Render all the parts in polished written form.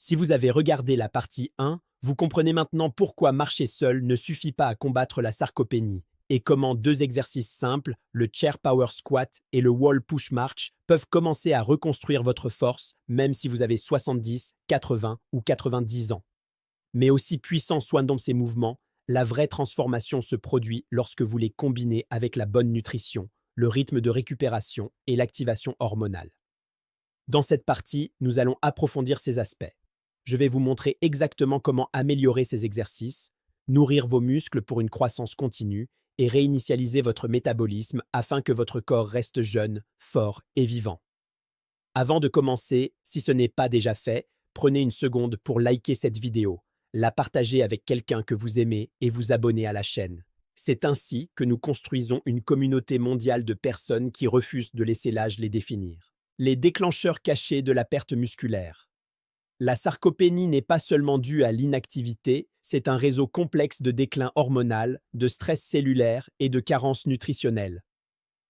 Si vous avez regardé la partie 1, vous comprenez maintenant pourquoi marcher seul ne suffit pas à combattre la sarcopénie et comment deux exercices simples, le Chair Power Squat et le Wall Push March, peuvent commencer à reconstruire votre force même si vous avez 70, 80 ou 90 ans. Mais aussi puissants soient ces mouvements, la vraie transformation se produit lorsque vous les combinez avec la bonne nutrition, le rythme de récupération et l'activation hormonale. Dans cette partie, nous allons approfondir ces aspects. Je vais vous montrer exactement comment améliorer ces exercices, nourrir vos muscles pour une croissance continue et réinitialiser votre métabolisme afin que votre corps reste jeune, fort et vivant. Avant de commencer, si ce n'est pas déjà fait, prenez une seconde pour liker cette vidéo, la partager avec quelqu'un que vous aimez et vous abonner à la chaîne. C'est ainsi que nous construisons une communauté mondiale de personnes qui refusent de laisser l'âge les définir. Les déclencheurs cachés de la perte musculaire. La sarcopénie n'est pas seulement due à l'inactivité, c'est un réseau complexe de déclin hormonal, de stress cellulaire et de carences nutritionnelles.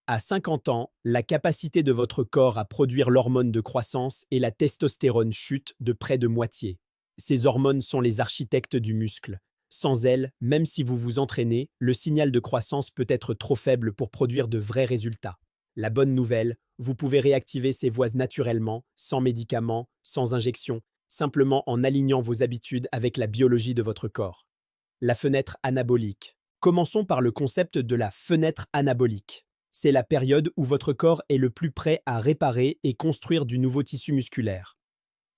À 50 ans, la capacité de votre corps à produire l'hormone de croissance et la testostérone chute de près de moitié. Ces hormones sont les architectes du muscle. Sans elles, même si vous vous entraînez, le signal de croissance peut être trop faible pour produire de vrais résultats. La bonne nouvelle, vous pouvez réactiver ces voies naturellement, sans médicaments, sans injection, simplement en alignant vos habitudes avec la biologie de votre corps. La fenêtre anabolique. Commençons par le concept de la fenêtre anabolique. C'est la période où votre corps est le plus prêt à réparer et construire du nouveau tissu musculaire.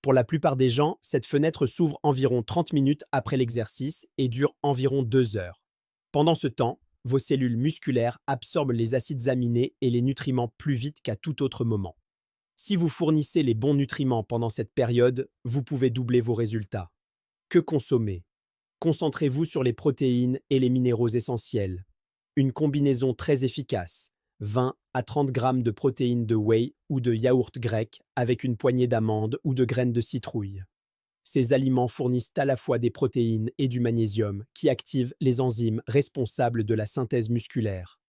Pour la plupart des gens, cette fenêtre s'ouvre environ 30 minutes après l'exercice et dure environ 2 heures. Pendant ce temps, vos cellules musculaires absorbent les acides aminés et les nutriments plus vite qu'à tout autre moment. Si vous fournissez les bons nutriments pendant cette période, vous pouvez doubler vos résultats. Que consommer? Concentrez-vous sur les protéines et les minéraux essentiels. Une combinaison très efficace, 20 à 30 grammes de protéines de whey ou de yaourt grec avec une poignée d'amandes ou de graines de citrouille. Ces aliments fournissent à la fois des protéines et du magnésium qui activent les enzymes responsables de la synthèse musculaire.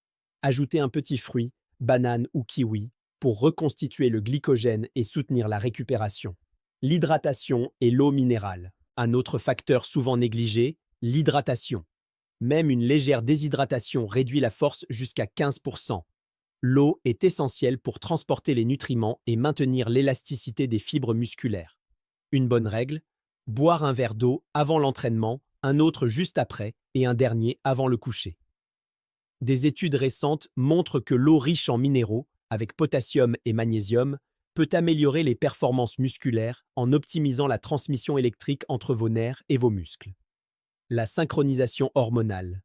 Ajoutez un petit fruit, banane ou kiwi, pour reconstituer le glycogène et soutenir la récupération. L'hydratation et l'eau minérale. Un autre facteur souvent négligé, l'hydratation. Même une légère déshydratation réduit la force jusqu'à 15%. L'eau est essentielle pour transporter les nutriments et maintenir l'élasticité des fibres musculaires. Une bonne règle, boire un verre d'eau avant l'entraînement, un autre juste après et un dernier avant le coucher. Des études récentes montrent que l'eau riche en minéraux, avec potassium et magnésium, peut améliorer les performances musculaires en optimisant la transmission électrique entre vos nerfs et vos muscles. La synchronisation hormonale.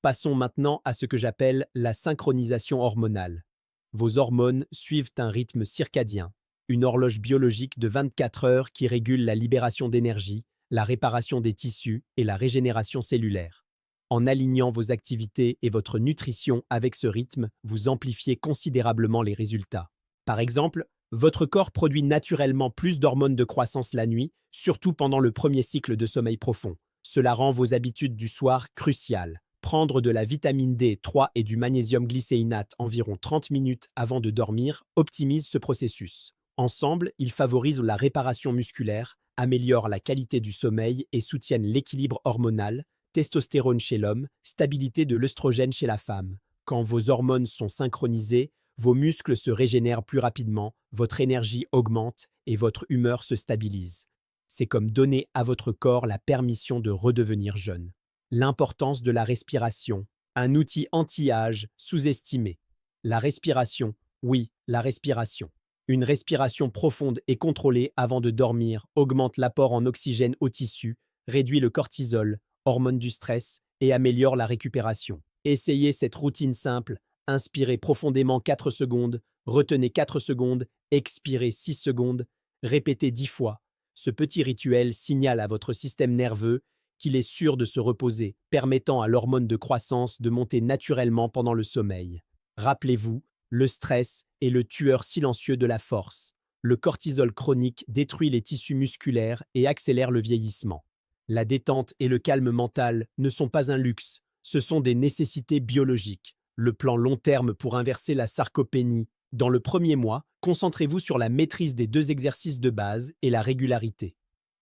Passons maintenant à ce que j'appelle la synchronisation hormonale. Vos hormones suivent un rythme circadien, une horloge biologique de 24 heures qui régule la libération d'énergie, la réparation des tissus et la régénération cellulaire. En alignant vos activités et votre nutrition avec ce rythme, vous amplifiez considérablement les résultats. Par exemple, votre corps produit naturellement plus d'hormones de croissance la nuit, surtout pendant le premier cycle de sommeil profond. Cela rend vos habitudes du soir cruciales. Prendre de la vitamine D3 et du magnésium glycéinate environ 30 minutes avant de dormir optimise ce processus. Ensemble, ils favorisent la réparation musculaire, améliorent la qualité du sommeil et soutiennent l'équilibre hormonal, testostérone chez l'homme, stabilité de l'œstrogène chez la femme. Quand vos hormones sont synchronisées, vos muscles se régénèrent plus rapidement, votre énergie augmente et votre humeur se stabilise. C'est comme donner à votre corps la permission de redevenir jeune. L'importance de la respiration, un outil anti-âge sous-estimé. La respiration, oui, la respiration. Une respiration profonde et contrôlée avant de dormir augmente l'apport en oxygène au tissu, réduit le cortisol, hormone du stress, et améliore la récupération. Essayez cette routine simple, inspirez profondément 4 secondes, retenez 4 secondes, expirez 6 secondes, répétez 10 fois. Ce petit rituel signale à votre système nerveux qu'il est sûr de se reposer, permettant à l'hormone de croissance de monter naturellement pendant le sommeil. Rappelez-vous, le stress est le tueur silencieux de la force. Le cortisol chronique détruit les tissus musculaires et accélère le vieillissement. La détente et le calme mental ne sont pas un luxe, ce sont des nécessités biologiques. Le plan long terme pour inverser la sarcopénie. Dans le premier mois, concentrez-vous sur la maîtrise des 2 exercices de base et la régularité.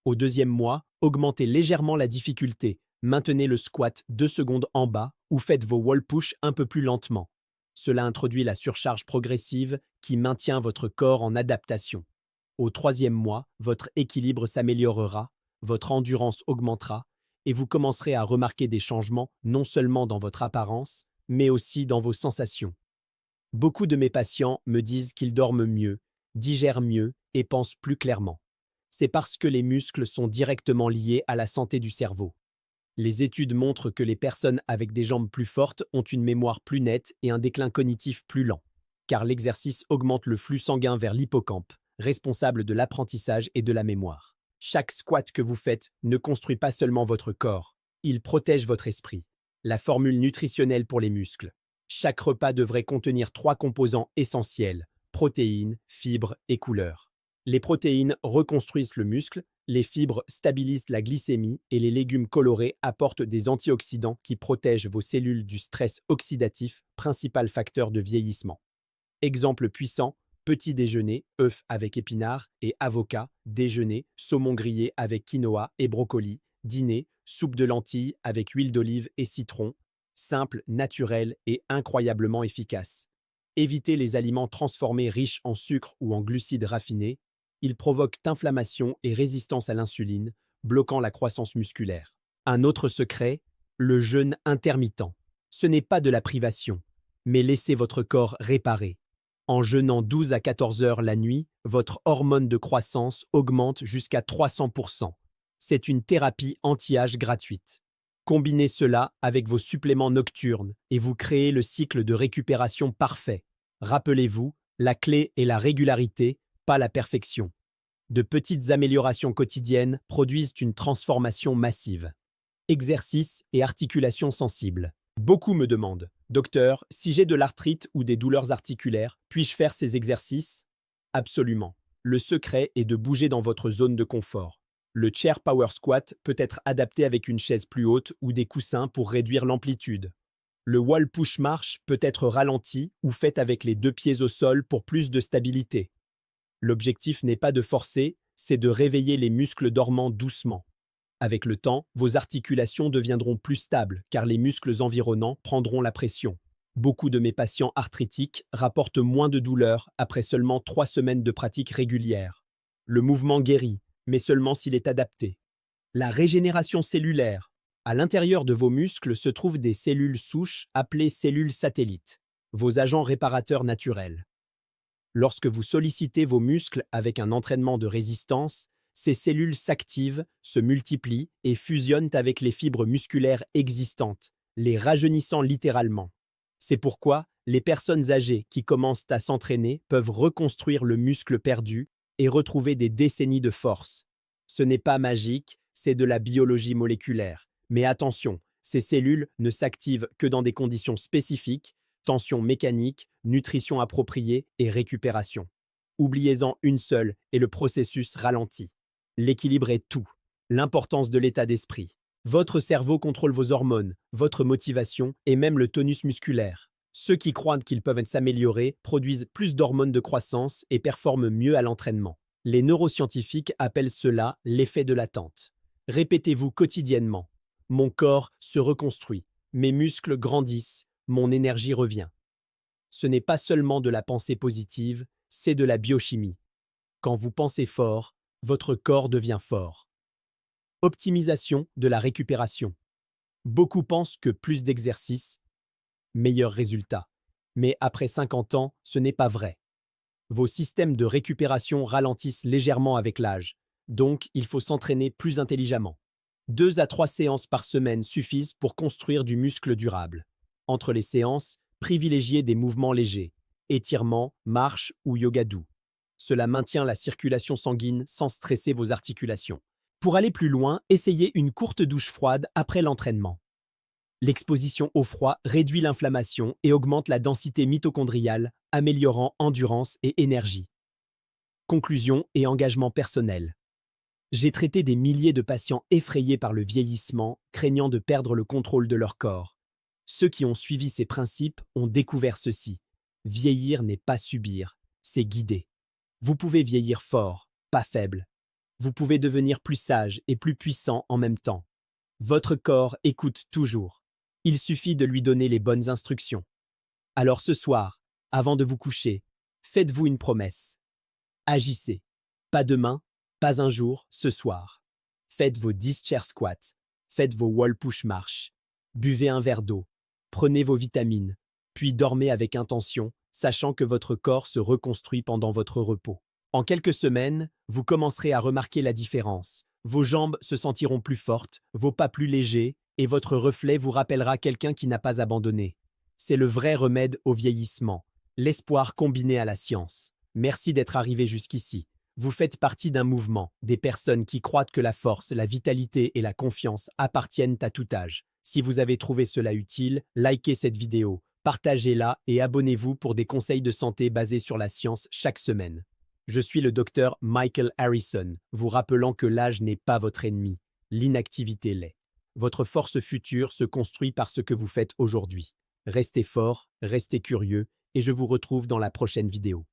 Au deuxième mois, augmentez légèrement la difficulté, maintenez le squat 2 secondes en bas ou faites vos wall push un peu plus lentement. Cela introduit la surcharge progressive qui maintient votre corps en adaptation. Au troisième mois, votre équilibre s'améliorera, votre endurance augmentera et vous commencerez à remarquer des changements non seulement dans votre apparence, mais aussi dans vos sensations. Beaucoup de mes patients me disent qu'ils dorment mieux, digèrent mieux et pensent plus clairement. C'est parce que les muscles sont directement liés à la santé du cerveau. Les études montrent que les personnes avec des jambes plus fortes ont une mémoire plus nette et un déclin cognitif plus lent, car l'exercice augmente le flux sanguin vers l'hippocampe, responsable de l'apprentissage et de la mémoire. Chaque squat que vous faites ne construit pas seulement votre corps, il protège votre esprit. La formule nutritionnelle pour les muscles. Chaque repas devrait contenir 3 composants essentiels, protéines, fibres et couleurs. Les protéines reconstruisent le muscle, les fibres stabilisent la glycémie et les légumes colorés apportent des antioxydants qui protègent vos cellules du stress oxydatif, principal facteur de vieillissement. Exemple puissant, petit déjeuner, œufs avec épinards et avocat, déjeuner, saumon grillé avec quinoa et brocoli, dîner, soupe de lentilles avec huile d'olive et citron, simple, naturel et incroyablement efficace. Évitez les aliments transformés riches en sucre ou en glucides raffinés. Ils provoquent inflammation et résistance à l'insuline, bloquant la croissance musculaire. Un autre secret, le jeûne intermittent. Ce n'est pas de la privation, mais laissez votre corps réparer. En jeûnant 12 à 14 heures la nuit, votre hormone de croissance augmente jusqu'à 300%. C'est une thérapie anti-âge gratuite. Combinez cela avec vos suppléments nocturnes et vous créez le cycle de récupération parfait. Rappelez-vous, la clé est la régularité, pas la perfection. De petites améliorations quotidiennes produisent une transformation massive. Exercice et articulations sensibles. Beaucoup me demandent, docteur, si j'ai de l'arthrite ou des douleurs articulaires, puis-je faire ces exercices? Absolument. Le secret est de bouger dans votre zone de confort. Le chair power squat peut être adapté avec une chaise plus haute ou des coussins pour réduire l'amplitude. Le wall push march peut être ralenti ou fait avec les 2 pieds au sol pour plus de stabilité. L'objectif n'est pas de forcer, c'est de réveiller les muscles dormants doucement. Avec le temps, vos articulations deviendront plus stables car les muscles environnants prendront la pression. Beaucoup de mes patients arthritiques rapportent moins de douleurs après seulement 3 semaines de pratique régulière. Le mouvement guérit, mais seulement s'il est adapté. La régénération cellulaire. À l'intérieur de vos muscles se trouvent des cellules souches appelées cellules satellites, vos agents réparateurs naturels. Lorsque vous sollicitez vos muscles avec un entraînement de résistance, ces cellules s'activent, se multiplient et fusionnent avec les fibres musculaires existantes, les rajeunissant littéralement. C'est pourquoi les personnes âgées qui commencent à s'entraîner peuvent reconstruire le muscle perdu et retrouver des décennies de force. Ce n'est pas magique, c'est de la biologie moléculaire. Mais attention, ces cellules ne s'activent que dans des conditions spécifiques, tension mécanique, nutrition appropriée et récupération. Oubliez-en une seule et le processus ralentit. L'équilibre est tout. L'importance de l'état d'esprit. Votre cerveau contrôle vos hormones, votre motivation et même le tonus musculaire. Ceux qui croient qu'ils peuvent s'améliorer produisent plus d'hormones de croissance et performent mieux à l'entraînement. Les neuroscientifiques appellent cela l'effet de l'attente. Répétez-vous quotidiennement. Mon corps se reconstruit, mes muscles grandissent, mon énergie revient. Ce n'est pas seulement de la pensée positive, c'est de la biochimie. Quand vous pensez fort, votre corps devient fort. Optimisation de la récupération. Beaucoup pensent que plus d'exercices, meilleurs résultats. Mais après 50 ans, ce n'est pas vrai. Vos systèmes de récupération ralentissent légèrement avec l'âge, donc il faut s'entraîner plus intelligemment. 2 à 3 séances par semaine suffisent pour construire du muscle durable. Entre les séances, privilégiez des mouvements légers, étirements, marche ou yoga doux. Cela maintient la circulation sanguine sans stresser vos articulations. Pour aller plus loin, essayez une courte douche froide après l'entraînement. L'exposition au froid réduit l'inflammation et augmente la densité mitochondriale, améliorant endurance et énergie. Conclusion et engagement personnel. J'ai traité des milliers de patients effrayés par le vieillissement, craignant de perdre le contrôle de leur corps. Ceux qui ont suivi ces principes ont découvert ceci. Vieillir n'est pas subir, c'est guider. Vous pouvez vieillir fort, pas faible. Vous pouvez devenir plus sage et plus puissant en même temps. Votre corps écoute toujours. Il suffit de lui donner les bonnes instructions. Alors ce soir, avant de vous coucher, faites-vous une promesse. Agissez. Pas demain, pas un jour, ce soir. Faites vos 10 chair squats. Faites vos wall push marches. Buvez un verre d'eau. Prenez vos vitamines. Puis dormez avec intention, sachant que votre corps se reconstruit pendant votre repos. En quelques semaines, vous commencerez à remarquer la différence. Vos jambes se sentiront plus fortes, vos pas plus légers, et votre reflet vous rappellera quelqu'un qui n'a pas abandonné. C'est le vrai remède au vieillissement, l'espoir combiné à la science. Merci d'être arrivé jusqu'ici. Vous faites partie d'un mouvement, des personnes qui croient que la force, la vitalité et la confiance appartiennent à tout âge. Si vous avez trouvé cela utile, likez cette vidéo, partagez-la et abonnez-vous pour des conseils de santé basés sur la science chaque semaine. Je suis le docteur Michael Harrison, vous rappelant que l'âge n'est pas votre ennemi, l'inactivité l'est. Votre force future se construit par ce que vous faites aujourd'hui. Restez fort, restez curieux, et je vous retrouve dans la prochaine vidéo.